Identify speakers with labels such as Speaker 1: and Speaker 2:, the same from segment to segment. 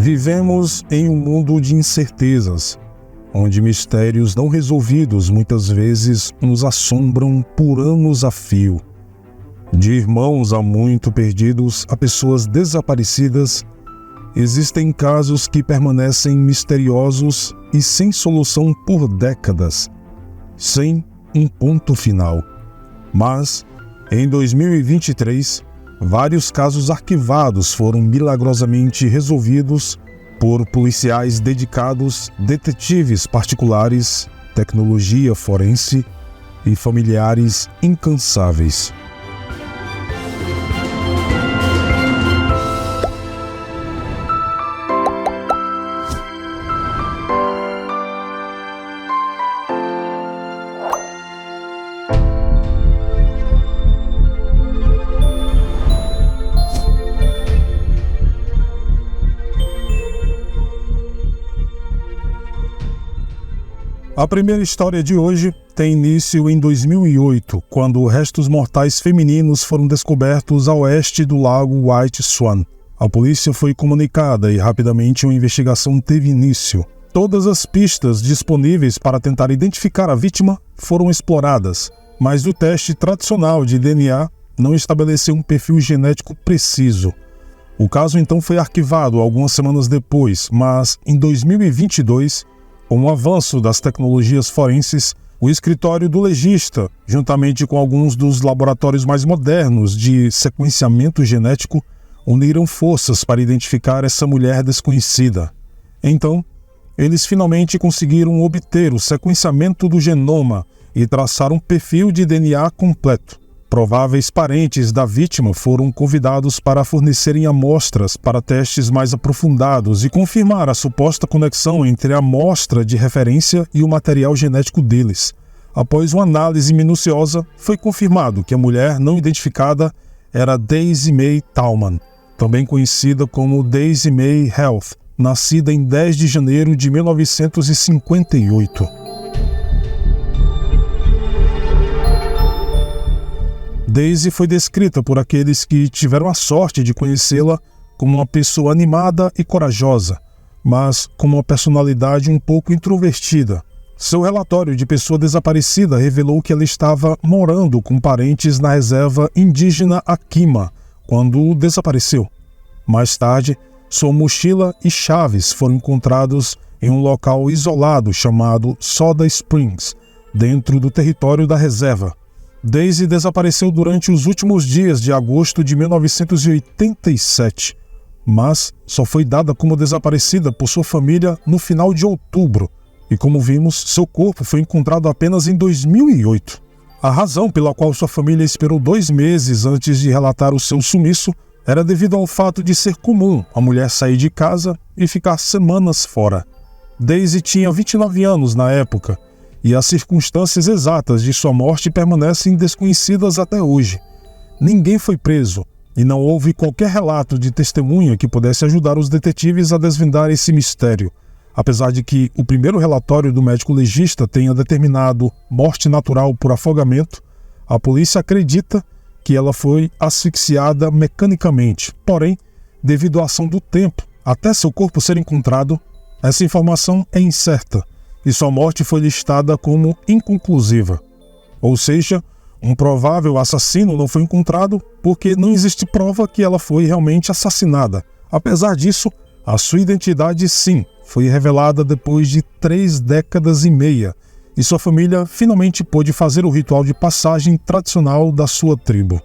Speaker 1: Vivemos em um mundo de incertezas, onde mistérios não resolvidos muitas vezes nos assombram por anos a fio. De irmãos há muito perdidos a pessoas desaparecidas, existem casos que permanecem misteriosos e sem solução por décadas, sem um ponto final. Mas, em 2023, vários casos arquivados foram milagrosamente resolvidos por policiais dedicados, detetives particulares, tecnologia forense e familiares incansáveis. A primeira história de hoje tem início em 2008, quando restos mortais femininos foram descobertos a oeste do lago White Swan. A polícia foi comunicada e rapidamente uma investigação teve início. Todas as pistas disponíveis para tentar identificar a vítima foram exploradas, mas o teste tradicional de DNA não estabeleceu um perfil genético preciso. O caso então foi arquivado algumas semanas depois, mas em 2022, com o avanço das tecnologias forenses, o escritório do legista, juntamente com alguns dos laboratórios mais modernos de sequenciamento genético, uniram forças para identificar essa mulher desconhecida. Então, eles finalmente conseguiram obter o sequenciamento do genoma e traçar um perfil de DNA completo. Prováveis parentes da vítima foram convidados para fornecerem amostras para testes mais aprofundados e confirmar a suposta conexão entre a amostra de referência e o material genético deles. Após uma análise minuciosa, foi confirmado que a mulher não identificada era Daisy May Tallman, também conhecida como Daisy May Heath, nascida em 10 de janeiro de 1958. Daisy foi descrita por aqueles que tiveram a sorte de conhecê-la como uma pessoa animada e corajosa, mas com uma personalidade um pouco introvertida. Seu relatório de pessoa desaparecida revelou que ela estava morando com parentes na reserva indígena Akima, quando desapareceu. Mais tarde, sua mochila e chaves foram encontrados em um local isolado chamado Soda Springs, dentro do território da reserva. Daisy desapareceu durante os últimos dias de agosto de 1987, mas só foi dada como desaparecida por sua família no final de outubro, e como vimos, seu corpo foi encontrado apenas em 2008. A razão pela qual sua família esperou 2 meses antes de relatar o seu sumiço era devido ao fato de ser comum a mulher sair de casa e ficar semanas fora. Daisy tinha 29 anos na época, e as circunstâncias exatas de sua morte permanecem desconhecidas até hoje. Ninguém foi preso, e não houve qualquer relato de testemunha que pudesse ajudar os detetives a desvendar esse mistério. Apesar de que o primeiro relatório do médico legista tenha determinado morte natural por afogamento, a polícia acredita que ela foi asfixiada mecanicamente. Porém, devido à ação do tempo, até seu corpo ser encontrado, essa informação é incerta, e sua morte foi listada como inconclusiva. Ou seja, um provável assassino não foi encontrado porque não existe prova que ela foi realmente assassinada. Apesar disso, a sua identidade sim foi revelada depois de 3 décadas e meia, e sua família finalmente pôde fazer o ritual de passagem tradicional da sua tribo.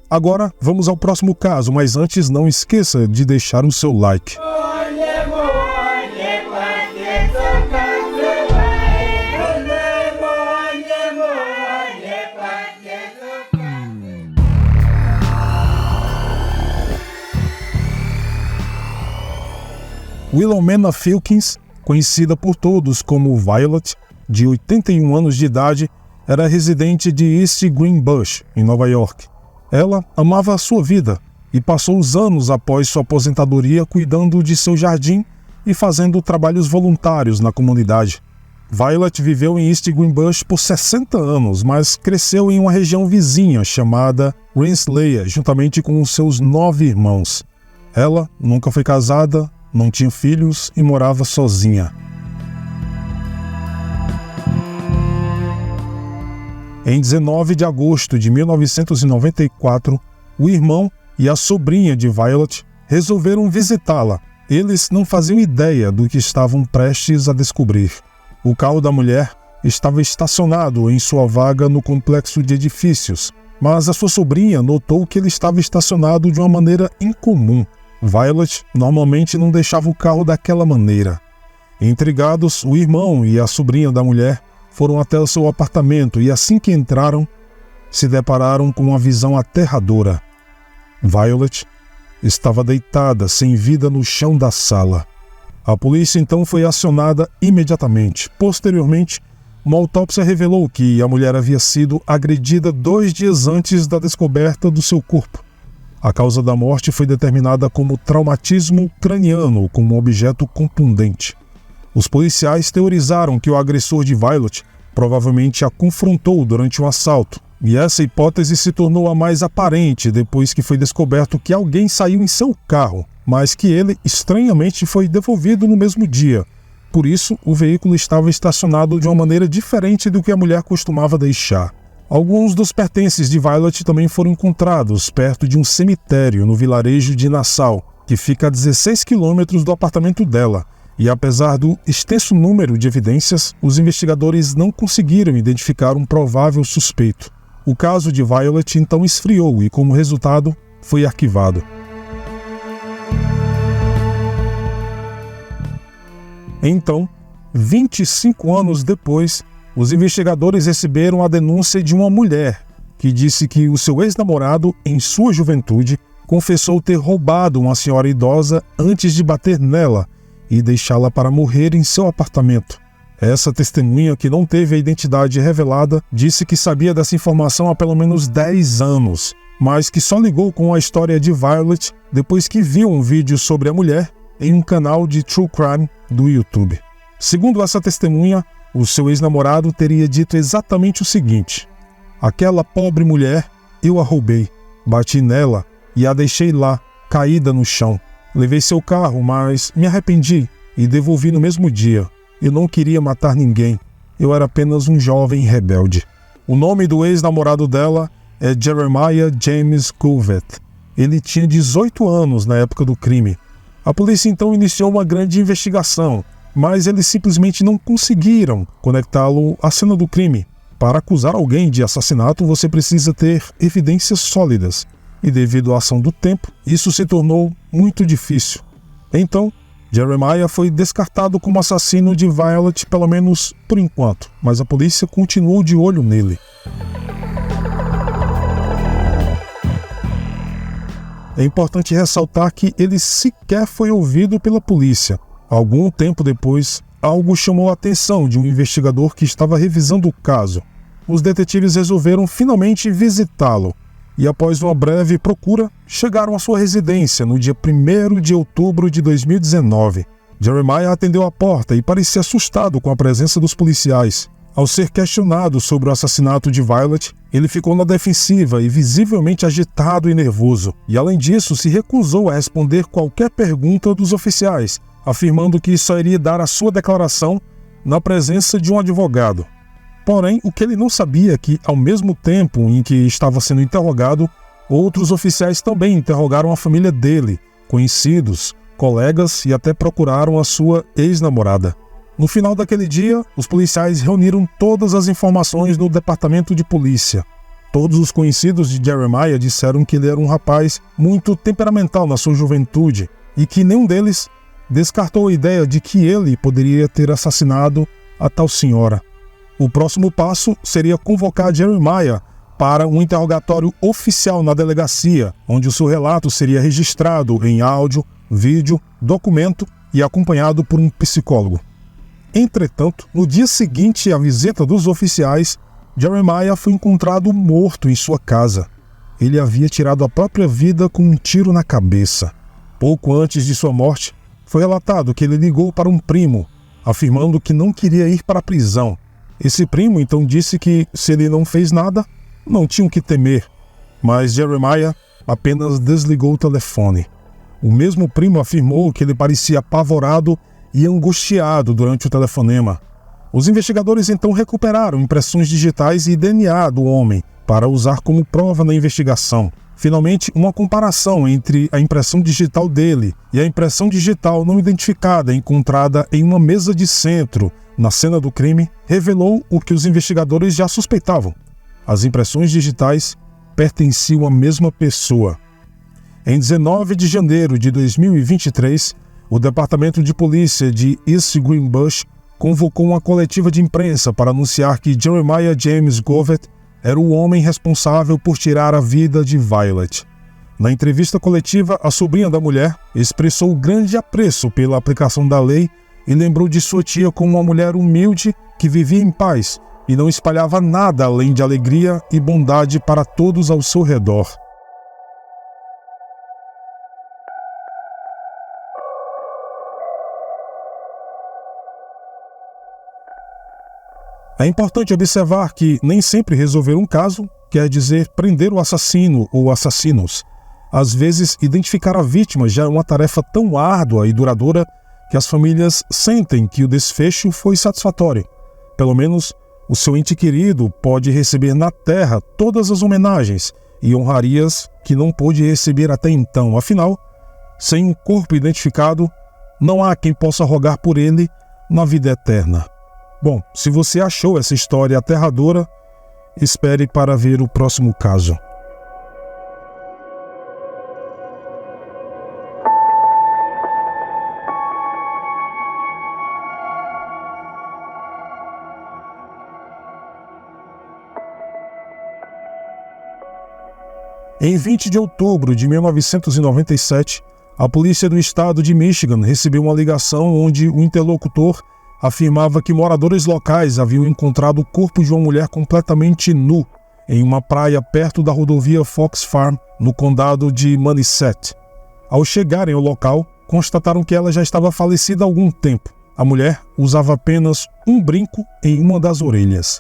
Speaker 1: Agora, vamos ao próximo caso, mas antes não esqueça de deixar o seu like. Wilhelmina Filkins, conhecida por todos como Violet, de 81 anos de idade, era residente de East Greenbush, em Nova York. Ela amava a sua vida e passou os anos após sua aposentadoria cuidando de seu jardim e fazendo trabalhos voluntários na comunidade. Violet viveu em East Greenbush por 60 anos, mas cresceu em uma região vizinha chamada Rensselaer, juntamente com os seus 9 irmãos. Ela nunca foi casada não tinha filhos e morava sozinha. Em 19 de agosto de 1994, o irmão e a sobrinha de Violet resolveram visitá-la. Eles não faziam ideia do que estavam prestes a descobrir. O carro da mulher estava estacionado em sua vaga no complexo de edifícios, mas a sua sobrinha notou que ele estava estacionado de uma maneira incomum. Violet normalmente não deixava o carro daquela maneira. Intrigados, o irmão e a sobrinha da mulher foram até o seu apartamento e assim que entraram, se depararam com uma visão aterradora. Violet estava deitada, sem vida, no chão da sala. A polícia então foi acionada imediatamente. Posteriormente, uma autópsia revelou que a mulher havia sido agredida 2 dias antes da descoberta do seu corpo. A causa da morte foi determinada como traumatismo craniano com um objeto contundente. Os policiais teorizaram que o agressor de Violet provavelmente a confrontou durante um assalto, e essa hipótese se tornou a mais aparente depois que foi descoberto que alguém saiu em seu carro, mas que ele, estranhamente, foi devolvido no mesmo dia. Por isso, o veículo estava estacionado de uma maneira diferente do que a mulher costumava deixar. Alguns dos pertences de Violet também foram encontrados perto de um cemitério no vilarejo de Nassau, que fica a 16 quilômetros do apartamento dela. E apesar do extenso número de evidências, os investigadores não conseguiram identificar um provável suspeito. O caso de Violet então esfriou e, como resultado, foi arquivado. Então, 25 anos depois, os investigadores receberam a denúncia de uma mulher que disse que o seu ex-namorado, em sua juventude, confessou ter roubado uma senhora idosa antes de bater nela e deixá-la para morrer em seu apartamento. Essa testemunha, que não teve a identidade revelada, disse que sabia dessa informação há pelo menos 10 anos, mas que só ligou com a história de Violet depois que viu um vídeo sobre a mulher em um canal de True Crime do YouTube. Segundo essa testemunha, o seu ex-namorado teria dito exatamente o seguinte: aquela pobre mulher, eu a roubei, bati nela e a deixei lá, caída no chão. Levei seu carro, mas me arrependi e devolvi no mesmo dia. Eu não queria matar ninguém. Eu era apenas um jovem rebelde. O nome do ex-namorado dela é Jeremiah James Covet. Ele tinha 18 anos na época do crime. A polícia então iniciou uma grande investigação, mas eles simplesmente não conseguiram conectá-lo à cena do crime. Para acusar alguém de assassinato, você precisa ter evidências sólidas. E devido à ação do tempo, isso se tornou muito difícil. Então, Jeremiah foi descartado como assassino de Violet, pelo menos por enquanto, mas a polícia continuou de olho nele. É importante ressaltar que ele sequer foi ouvido pela polícia. Algum tempo depois, algo chamou a atenção de um investigador que estava revisando o caso. Os detetives resolveram finalmente visitá-lo. E após uma breve procura, chegaram à sua residência no dia 1º de outubro de 2019. Jeremiah atendeu a porta e parecia assustado com a presença dos policiais. Ao ser questionado sobre o assassinato de Violet, ele ficou na defensiva e visivelmente agitado e nervoso. E além disso, se recusou a responder qualquer pergunta dos oficiais, afirmando que só iria dar a sua declaração na presença de um advogado. Porém, o que ele não sabia é que, ao mesmo tempo em que estava sendo interrogado, outros oficiais também interrogaram a família dele, conhecidos, colegas e até procuraram a sua ex-namorada. No final daquele dia, os policiais reuniram todas as informações no departamento de polícia. Todos os conhecidos de Jeremiah disseram que ele era um rapaz muito temperamental na sua juventude e que nenhum deles descartou a ideia de que ele poderia ter assassinado a tal senhora. O próximo passo seria convocar Jeremiah para um interrogatório oficial na delegacia, onde o seu relato seria registrado em áudio, vídeo, documento e acompanhado por um psicólogo. Entretanto, no dia seguinte à visita dos oficiais, Jeremiah foi encontrado morto em sua casa. Ele havia tirado a própria vida com um tiro na cabeça. Pouco antes de sua morte, foi relatado que ele ligou para um primo, afirmando que não queria ir para a prisão. Esse primo então disse que, se ele não fez nada, não tinha o que temer, mas Jeremiah apenas desligou o telefone. O mesmo primo afirmou que ele parecia apavorado e angustiado durante o telefonema. Os investigadores então recuperaram impressões digitais e DNA do homem para usar como prova na investigação. Finalmente, uma comparação entre a impressão digital dele e a impressão digital não identificada encontrada em uma mesa de centro na cena do crime revelou o que os investigadores já suspeitavam. As impressões digitais pertenciam à mesma pessoa. Em 19 de janeiro de 2023, o Departamento de Polícia de East Greenbush convocou uma coletiva de imprensa para anunciar que Jeremiah James Govett era o homem responsável por tirar a vida de Violet. Na entrevista coletiva, a sobrinha da mulher expressou grande apreço pela aplicação da lei e lembrou de sua tia como uma mulher humilde que vivia em paz e não espalhava nada além de alegria e bondade para todos ao seu redor. É importante observar que nem sempre resolver um caso quer dizer prender o assassino ou assassinos. Às vezes, identificar a vítima já é uma tarefa tão árdua e duradoura que as famílias sentem que o desfecho foi satisfatório. Pelo menos, o seu ente querido pode receber na terra todas as homenagens e honrarias que não pôde receber até então. Afinal, sem um corpo identificado, não há quem possa rogar por ele na vida eterna. Bom, se você achou essa história aterradora, espere para ver o próximo caso. Em 20 de outubro de 1997, a polícia do estado de Michigan recebeu uma ligação onde o interlocutor afirmava que moradores locais haviam encontrado o corpo de uma mulher completamente nu em uma praia perto da rodovia Fox Farm, no condado de Maniset. Ao chegarem ao local, constataram que ela já estava falecida há algum tempo. A mulher usava apenas um brinco em uma das orelhas.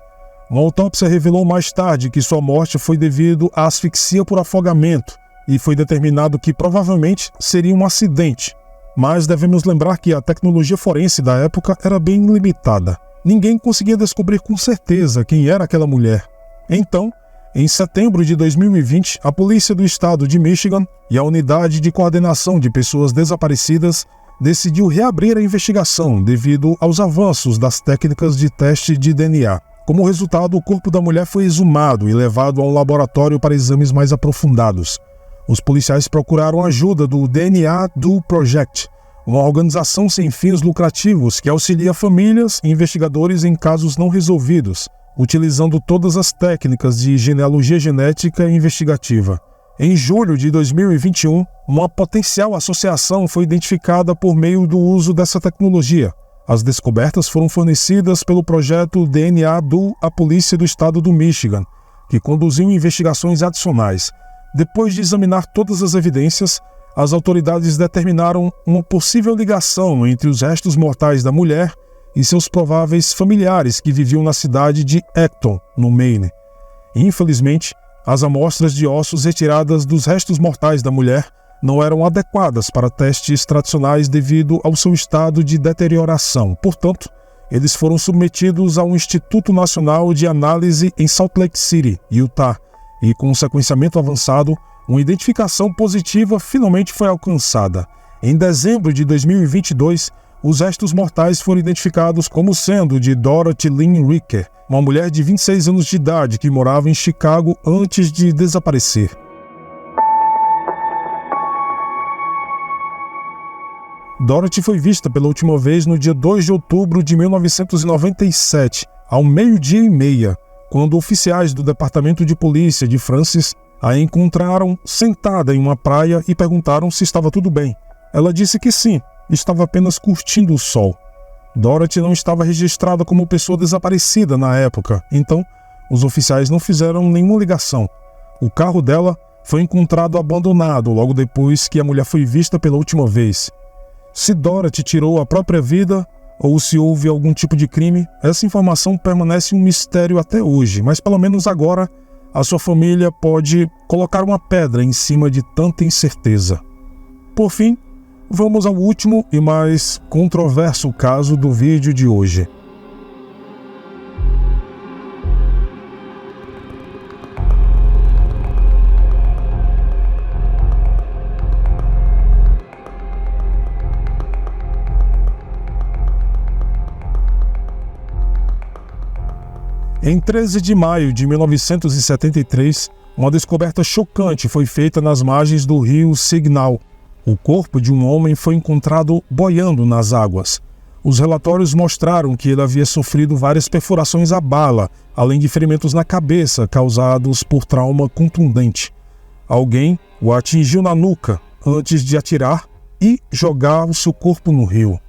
Speaker 1: Uma autópsia revelou mais tarde que sua morte foi devido à asfixia por afogamento e foi determinado que provavelmente seria um acidente. Mas devemos lembrar que a tecnologia forense da época era bem limitada. Ninguém conseguia descobrir com certeza quem era aquela mulher. Então, em setembro de 2020, a polícia do estado de Michigan e a unidade de coordenação de pessoas desaparecidas decidiu reabrir a investigação devido aos avanços das técnicas de teste de DNA. Como resultado, o corpo da mulher foi exumado e levado a um laboratório para exames mais aprofundados. Os policiais procuraram a ajuda do DNA Do Project, uma organização sem fins lucrativos que auxilia famílias e investigadores em casos não resolvidos, utilizando todas as técnicas de genealogia genética e investigativa. Em julho de 2021, uma potencial associação foi identificada por meio do uso dessa tecnologia. As descobertas foram fornecidas pelo projeto DNA do a Polícia do Estado do Michigan, que conduziu investigações adicionais. Depois de examinar todas as evidências, as autoridades determinaram uma possível ligação entre os restos mortais da mulher e seus prováveis familiares que viviam na cidade de Acton, no Maine. Infelizmente, as amostras de ossos retiradas dos restos mortais da mulher não eram adequadas para testes tradicionais devido ao seu estado de deterioração. Portanto, eles foram submetidos ao Instituto Nacional de Análise em Salt Lake City, Utah, e com um sequenciamento avançado, uma identificação positiva finalmente foi alcançada. Em dezembro de 2022, os restos mortais foram identificados como sendo de Dorothy Lynn Ricker, uma mulher de 26 anos de idade que morava em Chicago antes de desaparecer. Dorothy foi vista pela última vez no dia 2 de outubro de 1997, ao 12:30, quando oficiais do Departamento de Polícia de Francis a encontraram sentada em uma praia e perguntaram se estava tudo bem. Ela disse que sim, estava apenas curtindo o sol. Dorothy não estava registrada como pessoa desaparecida na época, então os oficiais não fizeram nenhuma ligação. O carro dela foi encontrado abandonado logo depois que a mulher foi vista pela última vez. Se Dorothy tirou a própria vida ou se houve algum tipo de crime, essa informação permanece um mistério até hoje, mas pelo menos agora a sua família pode colocar uma pedra em cima de tanta incerteza. Por fim, vamos ao último e mais controverso caso do vídeo de hoje. Em 13 de maio de 1973, uma descoberta chocante foi feita nas margens do rio Signal. O corpo de um homem foi encontrado boiando nas águas. Os relatórios mostraram que ele havia sofrido várias perfurações à bala, além de ferimentos na cabeça causados por trauma contundente. Alguém o atingiu na nuca antes de atirar e jogar o seu corpo no rio.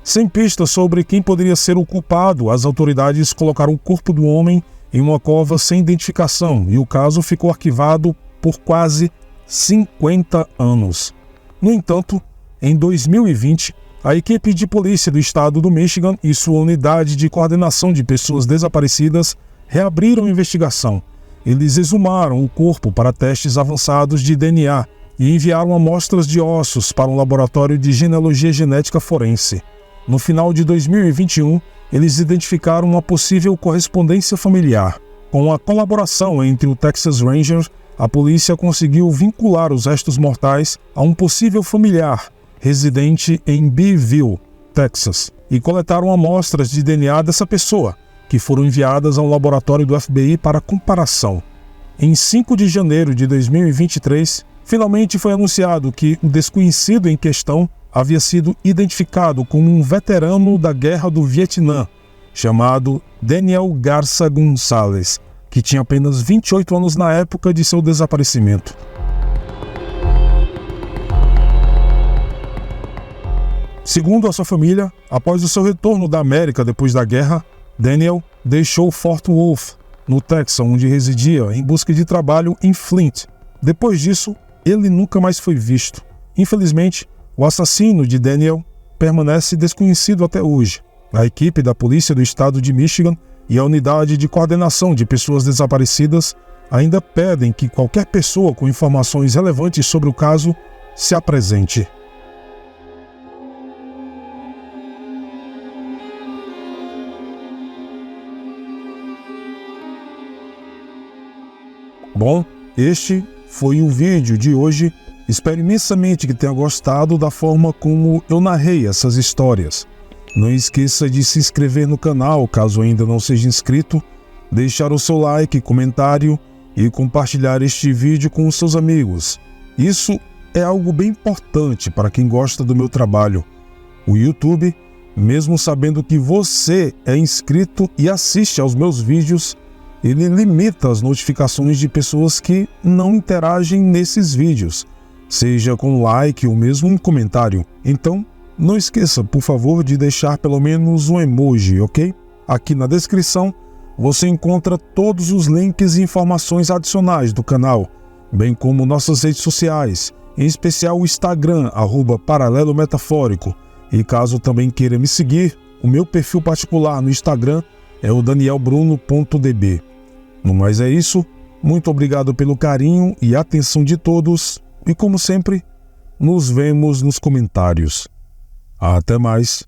Speaker 1: Sem pistas sobre quem poderia ser o culpado, as autoridades colocaram o corpo do homem em uma cova sem identificação e o caso ficou arquivado por quase 50 anos. No entanto, em 2020, a equipe de polícia do estado do Michigan e sua unidade de coordenação de pessoas desaparecidas reabriram a investigação. Eles exumaram o corpo para testes avançados de DNA e enviaram amostras de ossos para um laboratório de genealogia genética forense. No final de 2021, eles identificaram uma possível correspondência familiar. Com a colaboração entre o Texas Ranger, a polícia conseguiu vincular os restos mortais a um possível familiar residente em Beeville, Texas, e coletaram amostras de DNA dessa pessoa, que foram enviadas ao laboratório do FBI para comparação. Em 5 de janeiro de 2023, finalmente foi anunciado que o desconhecido em questão havia sido identificado como um veterano da Guerra do Vietnã, chamado Daniel Garza Gonzalez, que tinha apenas 28 anos na época de seu desaparecimento. Segundo a sua família, após o seu retorno da América depois da guerra, Daniel deixou Fort Worth, no Texas, onde residia, em busca de trabalho em Flint. Depois disso, ele nunca mais foi visto. Infelizmente, o assassino de Daniel permanece desconhecido até hoje. A equipe da polícia do estado de Michigan e a unidade de coordenação de pessoas desaparecidas ainda pedem que qualquer pessoa com informações relevantes sobre o caso se apresente. Bom, este foi o vídeo de hoje. Espero imensamente que tenha gostado da forma como eu narrei essas histórias. Não esqueça de se inscrever no canal, caso ainda não seja inscrito, deixar o seu like, comentário e compartilhar este vídeo com os seus amigos. Isso é algo bem importante para quem gosta do meu trabalho. O YouTube, mesmo sabendo que você é inscrito e assiste aos meus vídeos, ele limita as notificações de pessoas que não interagem nesses vídeos, seja com like ou mesmo um comentário. Então, não esqueça, por favor, de deixar pelo menos um emoji, ok? Aqui na descrição, você encontra todos os links e informações adicionais do canal, bem como nossas redes sociais, em especial o Instagram, @paralelometafórico. E caso também queira me seguir, o meu perfil particular no Instagram é o danielbruno.db. No mais é isso, muito obrigado pelo carinho e atenção de todos, e como sempre, nos vemos nos comentários. Até mais!